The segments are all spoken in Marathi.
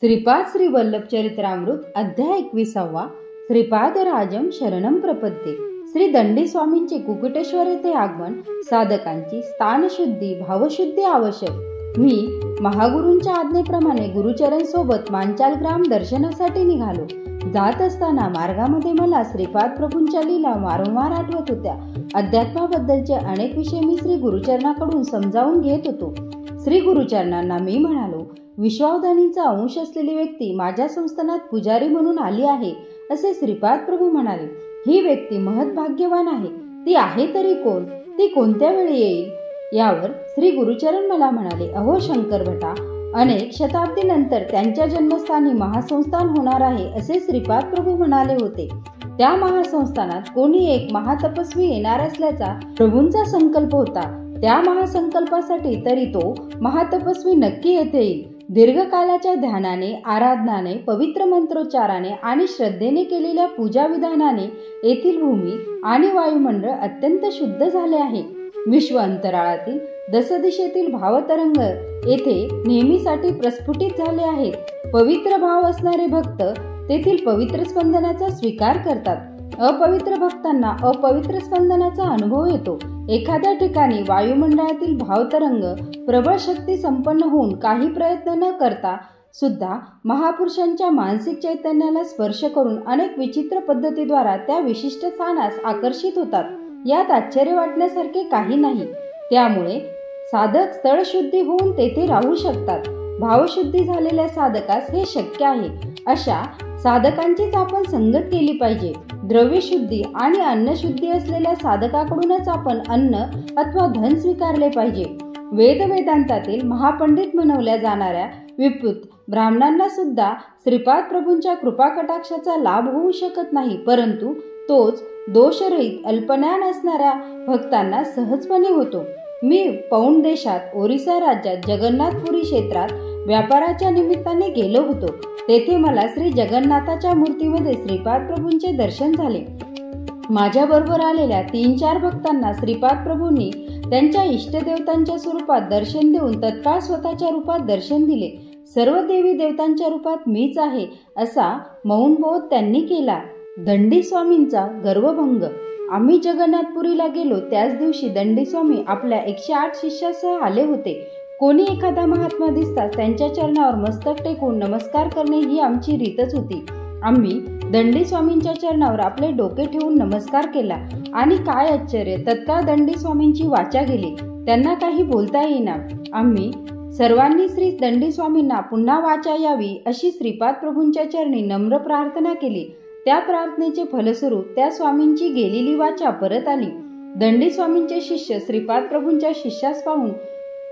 श्रीपाद श्री वल्लभ चरित्रामृत अध्याय 21. श्रीपाद राजम शरणम प्रपद्ये. श्री दंडी स्वामींचे कुकुटेश्वर येथे आगमन. साधकांची स्थानशुद्धी भावशुद्धी आवश्यक. मी महागुरूंच्या आज्ञेप्रमाणे गुरुचरण सोबत मांचाल ग्राम दर्शनासाठी निघालो. जात असताना मार्गामध्ये मला श्रीपाद प्रभूंच्या लीला वारंवार आठवत होत्या. अध्यात्माबद्दलचे अनेक विषय मी श्री गुरुचरणाकडून समजावून घेत होतो. श्री गुरुचरणांना मी म्हणालो, विश्वावधानीचा अंश असलेली व्यक्ती माझ्या संस्थानात पुजारी म्हणून आली आहे असे श्रीपाद प्रभू म्हणाले. ही व्यक्ती महत्भाग्यवान आहे. ती आहे तरी कोण? ती कोणत्या वेळी येईल? यावर श्री गुरुचरण मला म्हणाले, अहो शंकर भटा, अनेक शताब्दीनंतर त्यांच्या जन्मस्थानी महासंस्थान होणार आहे असे श्रीपाद प्रभू म्हणाले होते. त्या महासंस्थानात कोणी एक महातपस्वी येणार असल्याचा प्रभूंचा संकल्प होता. त्या महासंकल्पासाठी तरी तो महातपस्वी नक्की येथे येईल. दीर्घकालाच्या ध्यानाने, आराधनाने, पवित्र मंत्रोच्चाराने आणि श्रद्धेने केलेल्या पूजा विधानाने येथील भूमी आणि वायुमंडळ अत्यंत शुद्ध झाले आहे. विश्व अंतराळातील दशदिशेतील भावतरंग येथे नेहमीसाठी प्रस्फुटित झाले आहेत. पवित्र भाव असणारे भक्त तेथील पवित्र स्पंदनाचा स्वीकार करतात. अपवित्र भक्तांना अपवित्र स्पंदनाचा अनुभव येतो. एखाद्या ठिकाणी वायुमंडळातील भावतरंग प्रबळ शक्ती संपन्न होऊन काही प्रयत्न न करता सुद्धा महापुरुषांच्या मानसिक चैतन्याला स्पर्श करून अनेक विचित्र पद्धतीद्वारा त्या विशिष्ट स्थानास आकर्षित होतात. यात आश्चर्य वाटण्यासारखे काही नाही. त्यामुळे साधक स्थळशुद्धी होऊन तेथे राहू शकतात. भावशुद्धी झालेल्या साधकास हे शक्य आहे. अशा साधकांचीच आपण संगत केली पाहिजे. द्रव्यशुद्धी आणि अन्नशुद्धी असलेल्या साधकाकडूनच आपण अन्न अथवा धन स्वीकारले पाहिजे. वेदांतातील महापंडित म्हणवल्या जाणाऱ्या विपुत ब्राह्मणांना सुद्धा श्रीपाद प्रभूंच्या कृपा कटाक्षाचा लाभ होऊ शकत नाही, परंतु तोच दोषरहित अल्पज्ञान असणाऱ्या भक्तांना सहजपणे होतो. मी पौंड देशात ओरिसा राज्यात जगन्नाथपुरी क्षेत्रात व्यापाराच्या निमित्ताने गेलो होतो. तेथे मला श्री जगन्नाथाच्या मूर्तीमध्ये श्रीपाद प्रभूंचे दर्शन झाले. माझ्या बरोबर आलेल्या 3-4 भक्तांना श्रीपाद प्रभूंनी त्यांच्या इष्टदेवतांच्या स्वरूपात दर्शन देऊन तत्काळ स्वतःच्या रूपात दर्शन दिले. सर्व देवी देवतांच्या रूपात मीच आहे असा मौन बोध त्यांनी केला. दंडी स्वामींचा गर्वभंग. आम्ही जगन्नाथपुरीला गेलो त्याच दिवशी दंडी स्वामी आपल्या 108 शिष्यासह आले होते. कोणी एखादा महात्मा दिसताच त्यांच्या चरणावर मस्तक टेकून नमस्कार करणे ही आमची रीतच होती. आम्ही दंडी स्वामींच्या चरणावर आपले डोके ठेवून नमस्कार केला आणि काय आश्चर्य, तत्काळ दंडी स्वामींची वाचा गेली. त्यांना काही बोलता येईना. आम्ही सर्वांनी श्री दंडी स्वामींना पुन्हा वाचा यावी अशी श्रीपाद प्रभूंच्या चरणी नम्र प्रार्थना केली. त्या प्रार्थनेचे फलस्वरूप त्या स्वामींची गेलेली वाचा परत आली. दंडी स्वामींचे शिष्य श्रीपाद प्रभूंच्या शिष्यास पाहून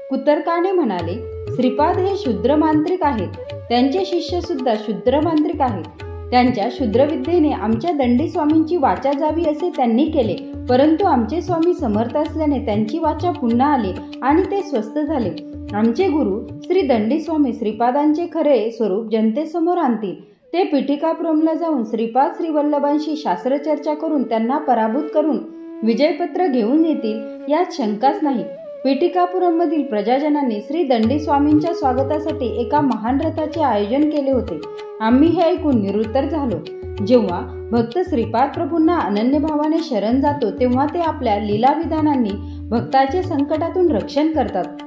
कुतर्काने म्हणाले, श्रीपाद हे शूद्र मांत्रिक आहेत. त्यांचे शिष्य सुद्धा शूद्र मांत्रिक आहेत. त्यांच्या शूद्रविद्येने आमच्या दंडी स्वामींची वाचा जावी असे त्यांनी केले, परंतु आमचे स्वामी समर्थ असल्याने त्यांची वाचा पुन्हा आली आणि ते स्वस्थ झाले. आमचे गुरु श्री दंडी स्वामी श्रीपादांचे खरे स्वरूप जनतेसमोर आणतील. ते पिठिकापुरमला जाऊन श्रीपाद श्री वल्लभांशी शास्त्रचर्चा करून त्यांना पराभूत करून विजयपत्र घेऊन येतील यात शंकाच नाही. पिठिकापुरम मधील प्रजाजनांनी श्री दंडी स्वामींच्या स्वागतासाठी एका महान रथाचे आयोजन केले होते. आम्ही हे ऐकून निरुत्तर झालो. जेव्हा भक्त श्रीपाद प्रभूंना अनन्य भावाने शरण जातो तेव्हा ते आपल्या लीला विधानांनी भक्ताचे संकटातून रक्षण करतात.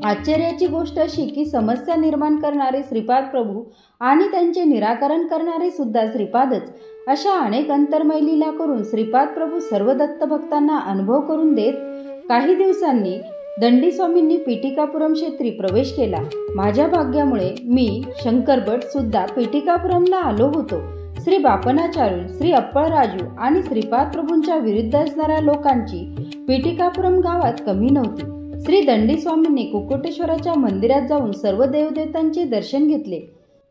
आश्चर्याची गोष्ट अशी की समस्या निर्माण करणारे श्रीपाद प्रभू आणि त्यांचे निराकरण करणारे सुद्धा श्रीपादच. अशा अनेक अंतर्मय लीला करून श्रीपाद प्रभू सर्व दत्त भक्तांना अनुभव करून देत. काही दिवसांनी दंडी स्वामींनी पिठिकापुरम क्षेत्री प्रवेश केला. माझ्या भाग्यामुळे मी शंकरभट सुद्धा पिठिकापुरमला आलो होतो. श्री बापनाचार्य, श्री अप्पळराजू आणि श्रीपाद प्रभूंच्या विरुद्ध असणाऱ्या लोकांची पिठिकापुरम गावात कमी नव्हती. श्री दंडी स्वामींनी कुकुटेश्वराच्या मंदिरात जाऊन सर्व देवदेवतांचे दर्शन घेतले.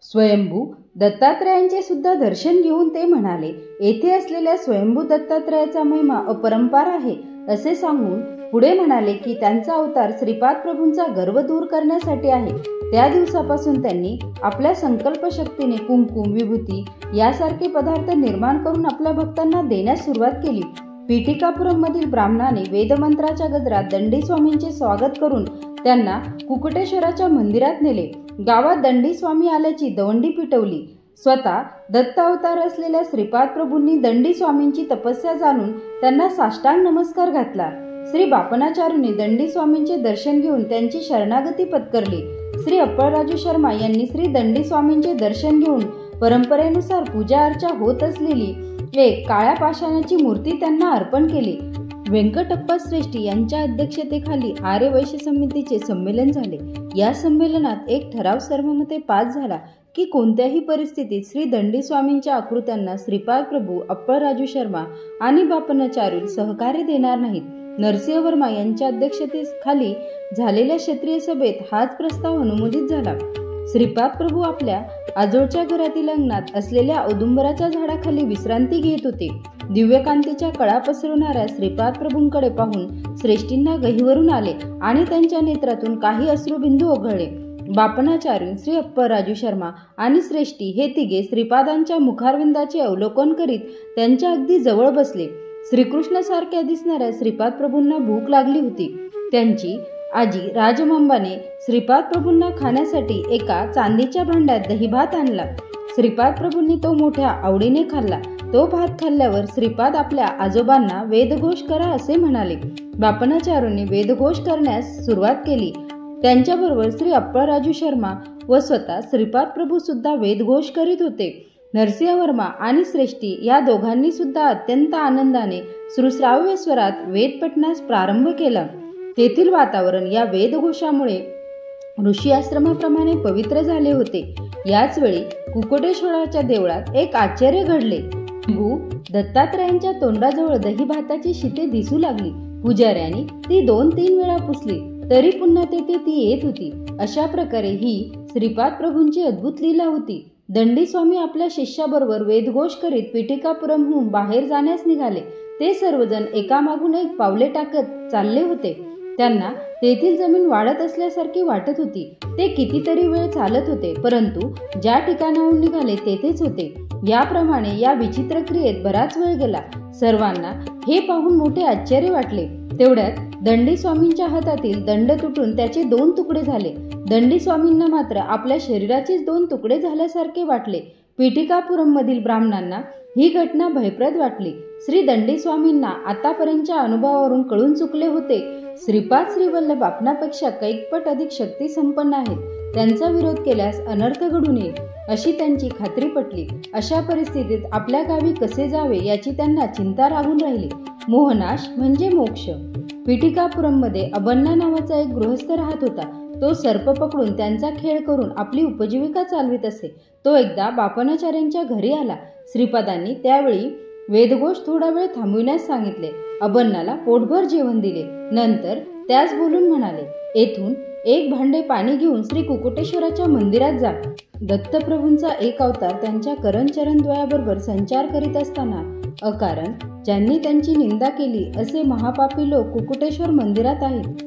स्वयंभू दत्तात्रयांचे सुद्धा दर्शन घेऊन ते म्हणाले, येथे असलेल्या स्वयंभू दत्तात्रयाचा महिमा अपरंपार आहे असे सांगून पुढे म्हणाले की त्यांचा अवतार श्रीपाद प्रभूंचा गर्व दूर करण्यासाठी आहे. त्या दिवसापासून त्यांनी आपल्या संकल्पशक्तीने कुंकुम, विभूती यासारखे पदार्थ निर्माण करून आपल्या भक्तांना देण्यास सुरुवात केली. पिठिकापुरम मधील ब्राह्मणाने वेदमंत्राच्या गजरात दंडी स्वामींचे स्वागत करून त्यांना कुकुटेश्वराच्या मंदिरात नेले. गावात दंडी स्वामी आल्याची दवंडी पिटवली. स्वतः दत्त अवतार असलेल्या श्रीपाद प्रभूंनी दंडी स्वामींची तपस्या जाणून त्यांना साष्टांग नमस्कार घातला. श्री बापनाचार्यांनी दंडी स्वामींचे दर्शन घेऊन त्यांची शरणागती पत्करली. श्री अप्पळराजू शर्मा यांनी श्री दंडी स्वामींचे दर्शन घेऊन परंपरेनुसार पूजा अर्चा होत असलेली एक काळ्या पाषाणाची मूर्ती त्यांना अर्पण केली. व्यंकटप्पा श्रेष्ठी यांच्या अध्यक्षतेखाली आर्य वैश्य समितीचे संमेलन झाले. या संमेलनात एक ठराव सर्वमते पास झाला की कोणत्याही परिस्थितीत श्री दंडी स्वामींच्या आकृत्यांना श्रीपाद प्रभू, अप्पळराजू शर्मा आणि बापनाचार्य सहकार्य देणार नाहीत. नरसिंह वर्मा यांच्या अध्यक्षतेखाली झालेल्या क्षत्रिय सभेत हाच प्रस्ताव अनुमोदित झाला. श्रीपाद प्रभू आपल्या आजोळच्या घरातील अंगणात असलेल्या औदुंबराच्या झाडाखाली विश्रांती घेत होते. दिव्यकांतीच्या कळा पसरवणाऱ्या श्रीपाद प्रभूंकडे पाहून श्रेष्ठींना गहिवरून आले आणि त्यांच्या नेत्रातून काही अश्रुबिंदू ओघळले. बापनाचार्य, श्री अप्पळराजू शर्मा आणि श्रेष्ठी हे तिघे श्रीपादांच्या मुखारविंदाचे अवलोकन करीत त्यांच्या अगदी जवळ बसले. श्रीकृष्णासारख्या दिसणाऱ्या श्रीपाद प्रभूंना भूक लागली होती. त्यांची आजी राजमांबाने श्रीपाद प्रभूंना खाण्यासाठी एका चांदीच्या भांड्यात दहीभात आणला. श्रीपाद प्रभूंनी तो मोठ्या आवडीने खाल्ला. तो भात खाल्ल्यावर श्रीपाद आपल्या आजोबांना वेदघोष करा असे म्हणाले. बापनाचार्यांनी वेदघोष करण्यास सुरुवात केली. त्यांच्याबरोबर श्री अप्पळराजू शर्मा व स्वतः श्रीपाद प्रभू सुद्धा वेदघोष करीत होते. नरसिंह वर्मा आणि श्रेष्ठी या दोघांनी सुद्धा अत्यंत आनंदाने सुश्राव्य स्वरात वेद पठणास प्रारंभ केला. तेथील वातावरण या वेदघोषामुळे ऋषी आश्रमाप्रमाणे पवित्र झाले होते. याच वेळी कुकुटेश्वराच्या देवळात एक आश्चर्य घडले. दत्तात्रयांच्या तोंडाजवळ दही भाताची शिते दिसू लागली. पुजाऱ्यांनी ती 2-3 वेळा पुसली तरी पुन्हा तेथे ती येत होती. अशा प्रकारे ही श्रीपाद प्रभूंची अद्भुत लीला होती. दंडी स्वामी आपल्या शिष्याबरोबर वेदघोष करीत पिटिकापुरमहून बाहेर जाण्यास निघाले. ते सर्वजण एकामागून एक पावले टाकत चालले होते. त्यांना तेथील जमीन वाढत असल्यासारखी वाटत होती. ते कितीतरी वेळ चालत होते, परंतु ज्या ठिकाणाहून निघाले तेथेच होते. याप्रमाणे या विचित्र क्रियेत बराच वेळ गेला. सर्वांना हे पाहून मोठे आश्चर्य वाटले. तेवढ्यात दंडी स्वामींच्या हातातील दंड तुटून त्याचे 2 तुकडे झाले. दंडी स्वामींना मात्र आपल्या शरीराचेच 2 तुकडे झाल्यासारखे वाटले. पिटिकापुरम मधील ब्राह्मणांना ही घटना भयप्रद वाटली. श्री दंडी स्वामींना आतापर्यंतच्या अनुभवावरून कळून चुकले होते. श्रीपाद श्रीवल्लभ आपणापेक्षा कैकपट अधिक शक्ती संपन्न आहेत. त्यांचा विरोध केल्यास अनर्थ घडून येईल अशी त्यांची खात्री पटली. अशा परिस्थितीत आपल्या गावी कसे जावे याची त्यांना चिंता लागून राहिली. मोहनाश म्हणजे मोक्ष. पिटिकापुरम मध्ये अबन्ना नावाचा एक गृहस्थ राहत होता. तो सर्प पकडून त्यांचा खेळ करून आपली उपजीविका चालवित असे. तो एकदा बापनाचार्यांच्या घरी आला. श्रीपादांनी त्यावेळी वेदघोष थोडा वेळ थांबविण्यास सांगितले. अबन्नाला पोटभर जेवण दिले. नंतर त्यास बोलून म्हणाले, येथून 1 भांडे पाणी घेऊन श्री कुकुटेश्वराच्या मंदिरात जा. दत्तप्रभूंचा एक अवतार त्यांच्या करणचरणद्वयाबरोबर संचार करीत असताना अकारण ज्यांनी त्यांची निंदा केली असे महापापी लोक कुकुटेश्वर मंदिरात आहेत.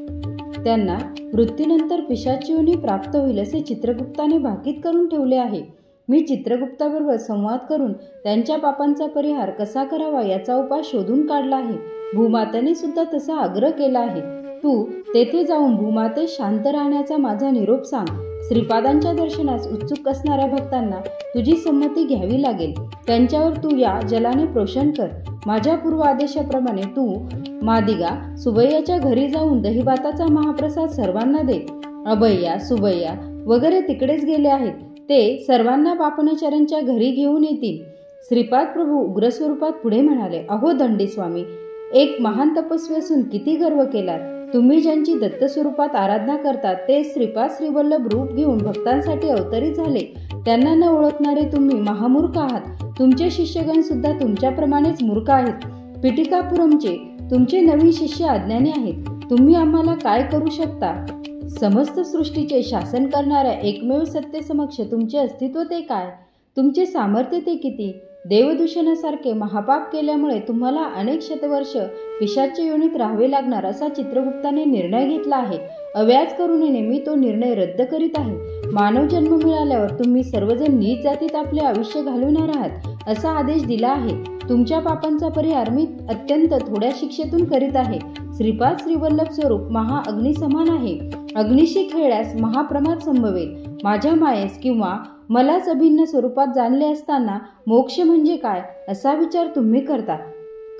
त्यांना मृत्यूनंतर पिशाची योनी प्राप्त होईल असे चित्रगुप्ताने भाकीत करून ठेवले आहे. मी चित्रगुप्ताबरोबर संवाद करून त्यांच्या पापांचा परिहार कसा करावा याचा उपाय शोधून काढला आहे. भूमातेने सुद्धा तसा आग्रह केला आहे. तू तेथे जाऊन भूमातेस शांत राहण्याचा माझा निरोप सांग. श्रीपादांच्या दर्शनास उत्सुक असणाऱ्या भक्तांना तुझी संमती घ्यावी लागेल. त्यांच्यावर तू या जलाने प्रोषण कर. माझ्या पूर्व आदेशाप्रमाणे तू मादिगा सुबैयाच्या घरी जाऊन दहीभाताचा महाप्रसाद सर्वांना दे. अभय्या, सुबैया वगैरे तिकडेच गेले आहेत. ते सर्वांना बापनाचार्यांच्या घरी घेऊन येतील. श्रीपाद प्रभू उग्रस्वरूपात पुढे म्हणाले, अहो दंडी स्वामी, एक महान तपस्वी असून किती गर्व केलात. तुम्ही ज्यांची दत्त स्वरूपात आराधना करतात ते श्रीपाद श्रीवल्लभ रूप घेऊन भक्तांसाठी अवतरित झाले. त्यांना न ओळखणारे तुम्ही महामूर्ख आहात. तुमचे शिष्यगण सुद्धा तुमच्याप्रमाणेच मूर्ख आहेत. पिटिकापुरमचे तुमचे नवीन शिष्य अज्ञानी आहेत. तुम्ही आम्हाला काय करू शकता? समस्त सृष्टीचे शासन करणाऱ्या एकमेव सत्तेसमक्ष तुमचे अस्तित्व ते काय? तुमचे सामर्थ्य ते किती? देवदूषणासारखे महापाप केल्यामुळे तुम्हाला अनेक शतवर्ष पिशाच्य योनीत राहावे लागणार असा चित्रगुप्ताने निर्णय घेतला आहे. अव्याज करुणेने मी तो निर्णय रद्द करीत आहे. मानव जन्म मिळाल्यावर तुम्ही सर्वजण नीच जातीत आपले आयुष्य घालवणार आहात असा आदेश दिला आहे. तुमच्या पापांचा परिहार मी अत्यंत थोड्या शिक्षेतून करीत आहे. श्रीपाद श्रीवल्लभ स्वरूप महाअग्नी समान आहे. अग्निशी खेळल्यास महाप्रमाद संभवेल. माझ्या मायेस किंवा मलाच अभिन्न स्वरूपात जाणले असताना मोक्ष म्हणजे काय असा विचार तुम्ही करता.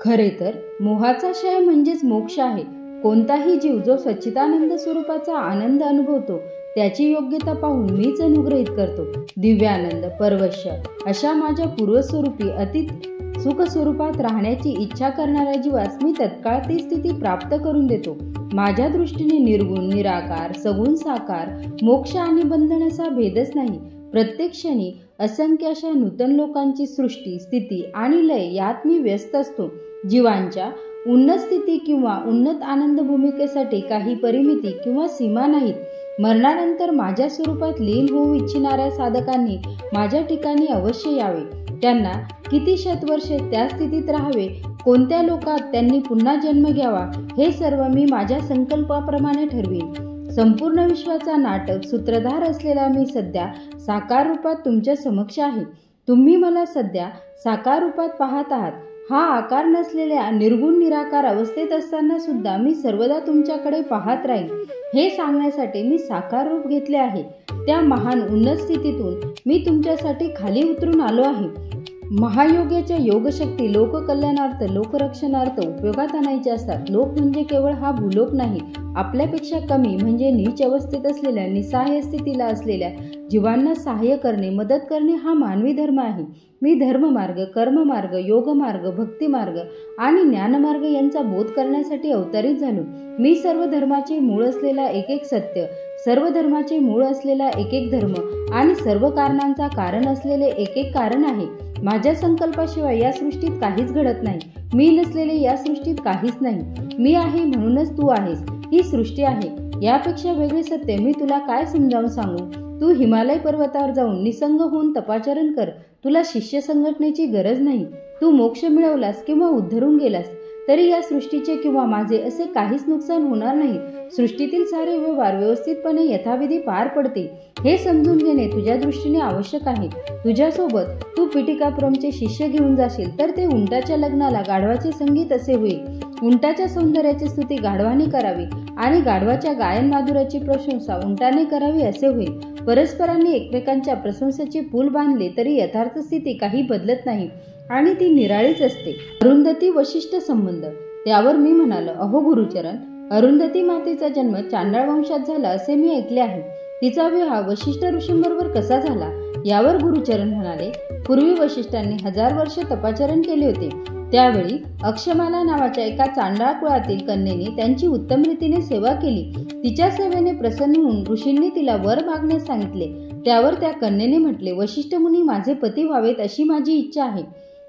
खरे तर मोहाचा क्षय म्हणजेच मोक्ष आहे. कोणताही जीव जो सच्चिदानंद स्वरूपाचा आनंद अनुभवतो त्याची योग्यता पाहून मीच अनुग्रहित करतो. दिव्यानंद परवश्य अशा माझ्या पूर्वस्वरूपी अतीत सुख स्वरूपात राहण्याची इच्छा करणाऱ्या जीवास मी तत्काळ ती स्थिती प्राप्त करून देतो. माझ्या दृष्टीने निर्गुण, निराकार, सगुण, साकार, मोक्ष आणि बंधन असा भेदच नाही. प्रत्येक क्षणी असंख्य अशा नूतन लोकांची सृष्टी, स्थिती आणि लय यात मी व्यस्त असतो. जीवांच्या उन्नत स्थिती किंवा उन्नत आनंद भूमिकेसाठी काही परिमिती किंवा सीमा नाहीत. मरणानंतर माझ्या स्वरूपात लीन होऊ इच्छिणाऱ्या साधकांनी माझ्या ठिकाणी अवश्य यावे. त्यांना किती शतवर्षे त्या स्थितीत राहावे, कोणत्या लोकात त्यांनी पुन्हा जन्म घ्यावा, हे सर्व मी माझ्या संकल्पाप्रमाणे ठरवीन. संपूर्ण विश्वाचा नाटक सूत्रधार असलेला मी सध्या साकार रूपात तुमच्या समक्ष आहे. तुम्ही मला सध्या साकार रूपात पाहत आहात. हा आकार नसलेल्या निर्गुण निराकार अवस्थेत असताना सुद्धा मी सर्वदा तुमच्याकडे पाहत राहीन हे सांगण्यासाठी मी साकार रूप घेतले आहे. त्या महान उन्नत स्थितीतून मी तुमच्यासाठी खाली उतरून आलो आहे. महायोगाच्या योगशक्ती लोककल्याणार्थ, लोकरक्षणार्थ उपयोगात आणायचे असतात. लोक म्हणजे केवळ हा भूलोक नाही. आपल्यापेक्षा कमी म्हणजे नीच अवस्थेत असलेल्या, निसहाय्य स्थितीला असलेल्या जीवांना सहाय्य करणे, मदत करणे हा मानवी धर्म आहे. मी धर्ममार्ग, कर्ममार्ग, योगमार्ग, भक्तिमार्ग आणि ज्ञानमार्ग यांचा बोध करण्यासाठी अवतरित झालो. मी सर्व धर्माचे मूळ असलेला एक एक सत्य, सर्व धर्माचे मूळ असलेला एक एक धर्म आणि सर्व कारणांचा कारण असलेले एक एक कारण आहे. माझ्या संकल्पाशिवाय या सृष्टीत काहीच घडत नाही. मी नसलेले या सृष्टीत काहीच नाही. मी आहे म्हणूनच तू आहेस. ही सृष्टी आहे. यापेक्षा वेगळे सत्य मी तुला काय समजावून सांगू. तू हिमालय पर्वतावर जाऊन निसंग होऊन तपाचरण कर. तुला शिष्य संघटनेची गरज नाही. तू मोक्ष मिळवलास किंवा उद्धरून गेलास तरी या सृष्टीचे किंवा माझे असे काहीच नुकसान होणार नाही. सृष्टीतील सारे व्यवहार व्यवस्थितपणे यथाविधी पार पडते हे समजून घेणे तुझ्या दृष्टीने आवश्यक आहे. तुझ्यासोबत तू पिटिकापुरमचे शिष्य घेऊन जाशील तर ते उंटाच्या लग्नाला गाढवाचे संगीत असे होईल. उंटाच्या सौंदर्याची स्तुती गाढवाने करावी आणि गाढवाच्या गायन माधुर्याची प्रशंसा उंटाने करावी असे होईल. परस्परांनी एकमेकांच्या प्रशंसेचे पूल बांधले तरी यथार्थ स्थिती काही बदलत नाही आणि ती निराळीच असते. अरुंधती वशिष्ठ संबंध. त्यावर मी म्हणालो, अहो गुरुचरण, अरुंधती मातेचा जन्म चांडाळ वंशात झाला असे मी ऐकले आहे. तिचा विवाह वशिष्ठ ऋषींबरोबर कसा झाला? यावर गुरुचरण म्हणाले, पूर्वी वशिष्ठांनी 1000 वर्ष तपाचरण केले होते. त्यावेळी अक्षमाला नावाच्या एका चांडाळ कुळातील कन्येने त्यांची उत्तम रीतीने सेवा केली. तिच्या सेवेने प्रसन्न होऊन ऋषींनी तिला वर मागण्यास सांगितले. त्यावर त्या कन्येने म्हटले, वशिष्ठ मुनी, माझे पती व्हावेत अशी माझी इच्छा आहे.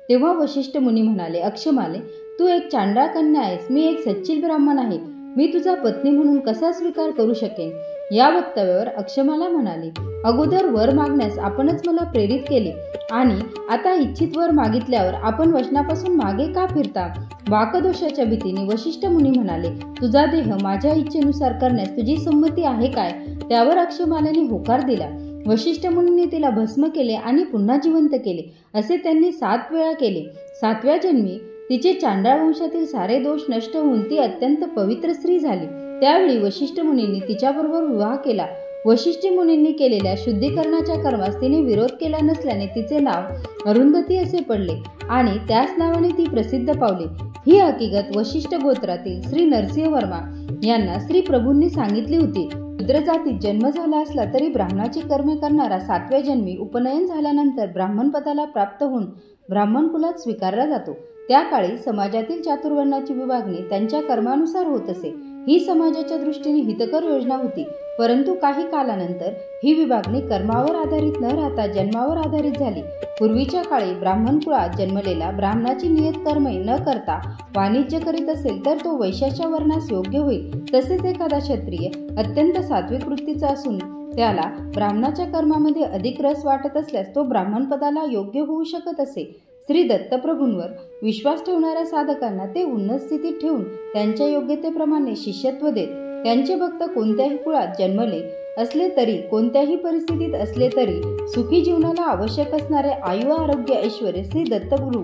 तेव्हा वशिष्ठ मुनी म्हणाले, अक्षमाले, तू एक चांडाळ कन्या आहेस. मी एक सच्चिल ब्राह्मण आहे. मी तुझा पत्नी म्हणून कसा स्वीकार करू शकेन? या वक्तव्यावर अक्षमाला म्हणाले, अगोदर वर मागण्यास आपणच मला प्रेरित केले आणि आता इच्छित वर मागितल्यावर आपण वचनापासून मागे का फिरता? वाकदोषाच्या भीतीने वशिष्ठ मुनी म्हणाले, तुझा देह माझ्या इच्छेनुसार करण्यास तुझी संमती आहे काय? त्यावर अक्षमालेने होकार दिला. वशिष्ठ मुनींनी तिला भस्म केले आणि पुन्हा जिवंत केले. असे त्यांनी 7 वेळा केले. 7व्या जन्मी तिचे चांडाळ वंशातील सारे दोष नष्ट होऊन ती अत्यंत पवित्र स्त्री झाली. त्यावेळी वशिष्ठ मुनींनी तिच्याबरोबर विवाह केला. वशिष्ठ मुनींनी केलेल्या शुद्धीकरणाच्या कर्मास तिने विरोध केला नसल्याने तिचे नाव अरुंधती असे पडले आणि त्याच नावाने ती प्रसिद्ध पावली. ही हकीकत वशिष्ठ गोत्रातील श्री नरसिंह वर्मा यांना श्री प्रभूंनी सांगितली होती. शूद्र जातीत जन्म झाला असला तरी ब्राह्मणाची कर्मे करणारा 7व्या जन्मी उपनयन झाल्यानंतर ब्राह्मण पदाला प्राप्त होऊन ब्राह्मण कुलात स्वीकारला जातो. त्या काळी समाजातील चातुर्वर्णाची विभागणी त्यांच्या कर्मानुसार होत असे. ही समाजाच्या दृष्टीने हितकर योजना होती. परंतु काही कालानंतर ही विभागणी कर्मावर आधारित न राहता जन्मावर आधारित झाली. पूर्वीच्या काळी ब्राह्मण कुळात जन्मलेला ब्राह्मणाची नियत कर्मे न करता वाणिज्य करीत असेल तर तो वैश्याच्या वर्णास योग्य होईल. तसेच एखादा क्षत्रिय अत्यंत सात्विक वृत्तीचा असून त्याला ब्राह्मणाच्या कर्मामध्ये अधिक रस वाटत असल्यास तो ब्राह्मण पदाला योग्य होऊ शकत असे. श्री दत्तप्रभूंवर विश्वास ठेवणाऱ्या साधकांना ते उन्नत स्थितीत ठेवून त्यांच्या योग्यतेप्रमाणे शिष्यत्व देत. त्यांचे भक्त कोणत्याही कुळात जन्मले असले तरी, कोणत्याही परिस्थितीत असले तरी सुखी जीवनाला आवश्यक असणारे आयु, आरोग्य, ऐश्वर्य श्री दत्तगुरु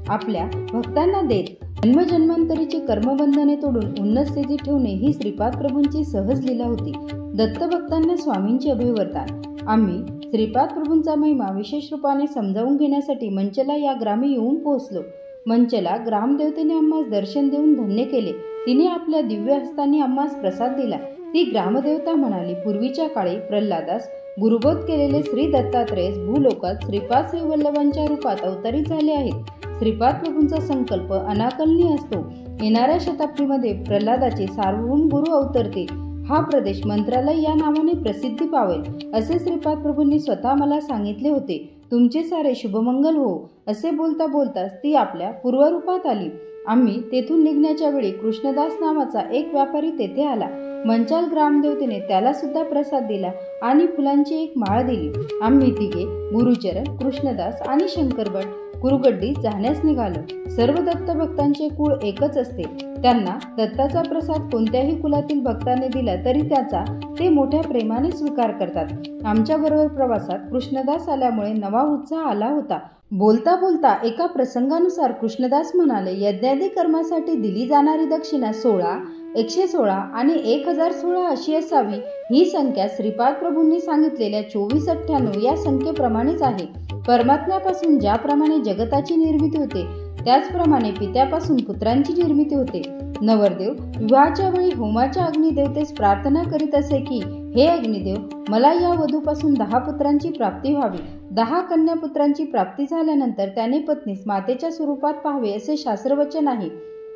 आपल्या भक्तांना देत. जन्मजन्मांतरीची कर्मबंधने तोडून उन्नत स्थितीत ठेवणे ही श्रीपाद प्रभूंची सहज लीला होती. दत्तभक्तांना स्वामींचे अभिवर्तन। आम्ही श्रीपाद प्रभूंचा महिमा विशेष रूपाने समजावून घेण्यासाठी मंचला या ग्रामी येऊन पोहोचलो। मंचला ग्रामदेवतेने आम्हास दर्शन देऊन धन्य केले। तिने आपल्या दिव्य हस्तांनी आम्हास प्रसाद दिला। ती ग्रामदेवता म्हणाली, पूर्वीच्या काळी प्रल्हादास गुरुबोध केलेले श्री दत्तात्रेय भूलोकात श्रीपाद श्री वल्लभांच्या रूपात अवतरित झाले आहेत। श्रीपाद प्रभूंचा संकल्प अनाकलनीय असतो। येणाऱ्या शताब्दीमध्ये प्रल्हादाचे सार्वभौम गुरु अवतरतील। हा प्रदेश मंत्रालय या नावाने प्रसिद्धी पावेल, असे श्रीपाद प्रभूंनी स्वतः मला सांगितले होते। तुमचे सारे शुभमंगल हो, असे बोलता बोलताच ती आपल्या पूर्वरूपात आली। आम्ही तेथून निघण्याच्या वेळी कृष्णदास नावाचा एक व्यापारी तेथे आला। मंचाल ग्रामदेवतेने त्याला सुद्धा प्रसाद दिला आणि फुलांची एक माळ दिली। आम्ही तिघे गुरुचरण, कृष्णदास आणि शंकरभट कुरुगड्डीस जाण्यास निघालो। सर्व दत्त भक्तांचे कुळ एकच असते। त्यांना दत्ताचा प्रसाद कोणत्याही कुलातील भक्ताने दिला तरी त्याचा ते मोठ्या प्रेमाने स्वीकार करतात। आमच्या बरोबर प्रवासात कृष्णदास आल्यामुळे नवा उत्साह आला होता। बोलता बोलता एका प्रसंगानुसार कृष्णदास म्हणाले, यज्ञादी कर्मासाठी दिली जाणारी दक्षिणा 16, 116 आणि 1016 अशी असावी। ही संख्या श्रीपाद प्रभूंनी सांगितलेल्या 2498 या संख्येप्रमाणेच आहे। परमात्म्यापासून ज्याप्रमाणे जगताची निर्मिती होते त्याचप्रमाणे पित्यापासून पुत्रांची निर्मिती होते। नवरदेव विवाहाच्या वेळी होमाच्या अग्निदेवतेस प्रार्थना करीत असे की, हे अग्निदेव, मला या वधूपासून 10 पुत्रांची प्राप्ती व्हावी। 10 कन्या पुत्रांची प्राप्ती झाल्यानंतर त्याने पत्नीस मातेच्या स्वरूपात पाहावे असे शास्त्रवचन आहे।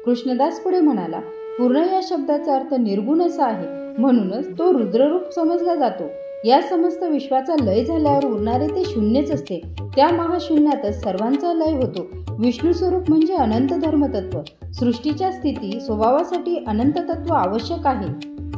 कृष्णदास पुढे म्हणाला, पूर्ण या शब्दाचा अर्थ निर्गुण असा आहे, म्हणूनच तो रुद्ररूप समजला जातो। या समस्त विश्वाचा लय झाल्यावर उरणारे ते शून्यच असते। त्या महाशून्यातच सर्वांचा लय होतो। विष्णू स्वरूप म्हणजे अनंत धर्मतत्व। सृष्टीच्या स्थिती स्वभावासाठी अनंत तत्व आवश्यक आहे।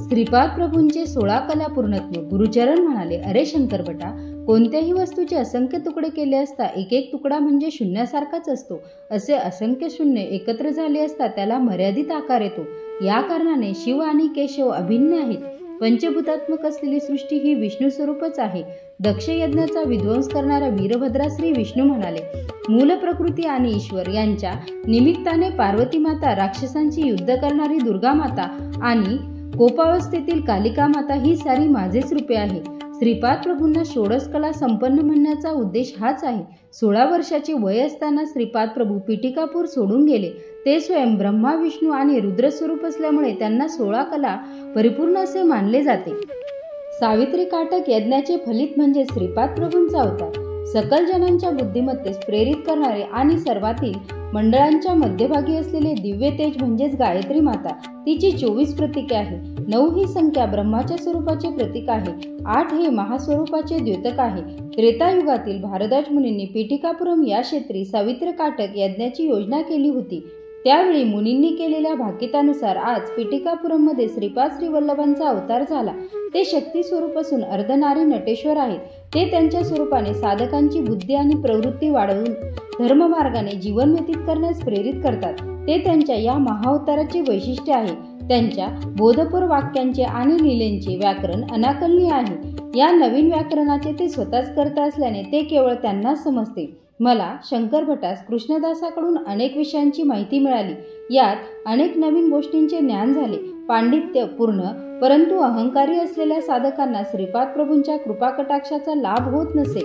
श्रीपाद प्रभूंचे 16 कला पूर्णत्व। गुरुचरण म्हणाले, अरे शंकरभटा, कोणत्याही वस्तूचे असंख्य तुकडे केले असता एक एक तुकडा म्हणजे शून्यासारखाच असतो। असे असंख्य शून्य एकत्र झाले असता त्याला मर्यादित आकार येतो। या कारणाने शिव आणि केशव अभिन्न आहेत। पंचभूतात्मक असलेली सृष्टी ही विष्णू स्वरूपच आहे। दक्ष यज्ञाचा विध्वंस करणारा वीरभद्रा श्री विष्णू म्हणाले, मूल प्रकृती आणि ईश्वर यांच्या निमित्ताने पार्वती माता, राक्षसांची युद्ध करणारी दुर्गा माता आणि कोपावस्थेतील कालिका माता ही सारी माझेच रूपे आहे। श्रीपाद प्रभूंना षोडश कला संपन्न म्हणण्याचा उद्देश हाच आहे। 16 वर्षाचे वय असताना श्रीपाद प्रभू पिटिकापूर सोडून गेले। ते स्वयं ब्रह्मा, विष्णू आणि रुद्र स्वरूप असल्यामुळे त्यांना 16 कला परिपूर्ण असे मानले जाते। सावित्री काटक यज्ञाचे फलित म्हणजे श्रीपाद प्रभूंचा अवतार। सकल जनांच्या बुद्धिमत्तेस प्रेरित करणारे आणि सर्वातील मंडळांच्या मध्यभागी असलेले दिव्य तेज म्हणजेच गायत्री माता। तिची 24 प्रतीके आहे। 9 ही संख्या ब्रह्माच्या स्वरूपाचे प्रतीक आहे। 8 हे महास्वरूपाचे द्योतक आहे। त्रेतायुगातील भारद्वाज मुनींनी पिटिकापुरम या क्षेत्री सावित्र काटक यज्ञाची योजना केली होती। त्यावेळी मुनींनी केलेल्या भाकितानुसार आज पिटिकापुरम मध्ये श्रीपाद श्री वल्लभांचा अवतार झाला। ते शक्ती स्वरूप असून अर्धनारी नटेश्वर आहेत। ते त्यांच्या स्वरूपाने साधकांची बुद्धी आणि प्रवृत्ती वाढवून धर्ममार्गाने जीवन व्यतीत करण्यास प्रेरित करतात। ते त्यांच्या या महाअवताराचे वैशिष्ट्य आहे। त्यांच्या बोधपर वाक्यांचे आणि लीलेंचे व्याकरण अनाकलनीय आहे। या नवीन व्याकरणाचे ते स्वतःच करता असल्याने ते केवळ त्यांनाच समजते। मला शंकरभटास कृष्णदासाकडून अनेक विषयांची माहिती मिळाली। यात अनेक नवीन गोष्टींचे ज्ञान झाले। पांडित्य पूर्ण परंतु अहंकारी असलेल्या साधकांना श्रीपाद प्रभूंच्या कृपाकटाक्षाचा लाभ होत नसे।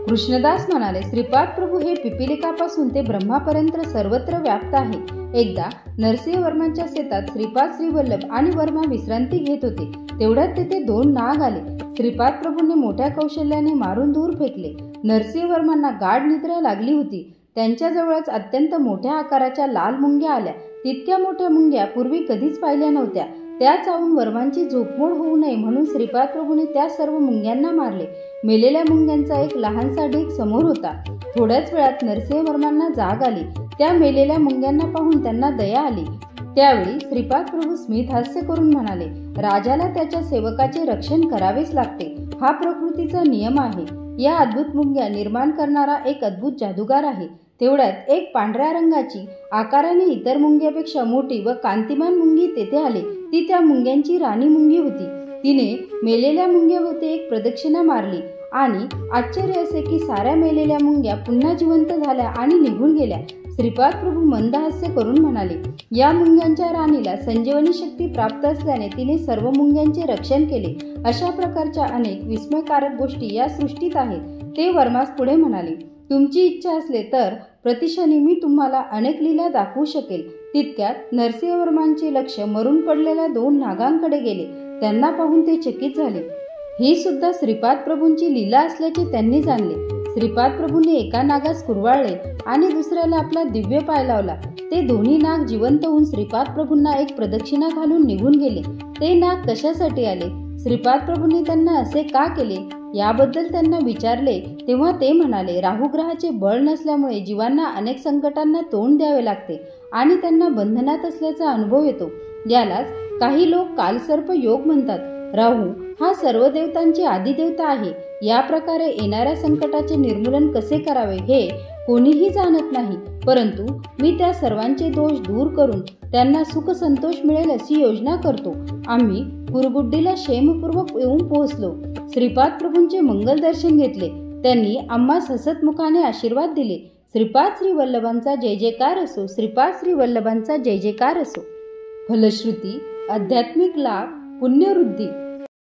कृष्णदास म्हणाले, श्रीपाद प्रभू हे पिपिलिकापासून ते ब्रह्मापर्यंत सर्वत्र व्याप्त आहे। एकदा नरसिंहवर्मांच्या शेतात श्रीपाद श्री वल्लभ आणि वर्मा विश्रांती घेत होते। तेवढ्यात तेथे 2 नाग आले। श्रीपाद प्रभूंनी मोठ्या कौशल्याने मारून दूर फेकले। नरसिंहवर्मांना गाढ निद्रा लागली होती। त्यांच्याजवळच अत्यंत मोठ्या आकाराच्या लाल मुंग्या आल्या। तितक्या मोठ्या मुंग्या पूर्वी कधीच पाहिल्या नव्हत्या। त्या चावून वर्मांची झोपमोड होऊ नये म्हणून श्रीपाद प्रभूंनी त्या सर्व मुंग्यांना मारले। मेलेल्या मुंग्यांचा एक लहानसा ढीग समोर होता। थोड्याच वेळात नरसिंहवर्मांना जाग आली। त्या मेलेल्या मुंग्यांना पाहून त्यांना दया आली। त्यावेळी श्रीपाद प्रभू स्मित हास्य करून म्हणाले, राजाला त्याच्या सेवकाचे रक्षण करावेच लागते। हा प्रकृतीचा नियम आहे। या अद्भुत मुंग्या निर्माण करणारा एक अद्भुत जादूगार आहे। तेवढ्यात एक पांढऱ्या रंगाची आकाराने इतर मुंग्यापेक्षा मोठी व कांतिमान मुंगी तेथे आली। ती त्या मुंग्यांची राणी मुंगी होती। तिने मेलेल्या मुंग्याभोवती एक प्रदक्षिणा मारली आणि आश्चर्य असे की साऱ्या मेलेल्या मुंग्या पुन्हा जिवंत झाल्या आणि निघून गेल्या। श्रीपाद प्रभू मंद हास्य करून म्हणाले, या मुंग्यांच्या राणीला संजीवनी शक्ती प्राप्त असल्याने तिने सर्व मुंग्यांचे रक्षण केले. अशा प्रकारच्या अनेक विस्मयकारक गोष्टी या सृष्टीत आहेत. ते वर्मास पुढे म्हणाले, तुमची इच्छा असले तर प्रतिक्षणी मी तुम्हाला अनेक लीला दाखवू शकेल. तितक्यात नरसिंहवर्मांचे लक्ष मरून पडलेल्या 2 नागांकडे गेले. त्यांना पाहून ते चकित झाले. ही सुद्धा श्रीपाद प्रभूंची लीला असल्याचे त्यांनी जाणले. श्रीपाद प्रभूंनी एका नागास कुरवाळले आणि दुसऱ्याला आपला दिव्य पाय लावला. ते दोन्ही नाग जिवंत होऊन श्रीपाद प्रभूंना एक प्रदक्षिणा घालून निघून गेले. ते नाग कशासाठी आले, श्रीपाद प्रभूंनी त्यांना असे का केले याबद्दल त्यांना विचारले तेव्हा ते म्हणाले, राहू ग्रहाचे बळ नसल्यामुळे जीवांना अनेक संकटांना तोंड द्यावे लागते आणि त्यांना बंधनात असल्याचा अनुभव येतो. यालाच काही लोक कालसर्प योग म्हणतात. राहू हा सर्व देवतांचे आदिदेवता आहे. या प्रकारे येणाऱ्या संकटाचे निर्मूलन कसे करावे हे कोणीही जाणत नाही. परंतु मी त्या सर्वांचे दोष दूर करून त्यांना सुख संतोष मिळेल अशी योजना करतो. आम्ही कुरगुड्डीला क्षेमपूर्वक येऊन पोहोचलो. श्रीपाद प्रभूंचे मंगल दर्शन घेतले. त्यांनी आम्हास हसतमुखाने आशीर्वाद दिले. श्रीपाद श्री वल्लभांचा जय जयकार असो. श्रीपाद श्री वल्लभांचा जय जयकार असो. फलश्रुती, आध्यात्मिक लाभ, पुण्यवृद्धी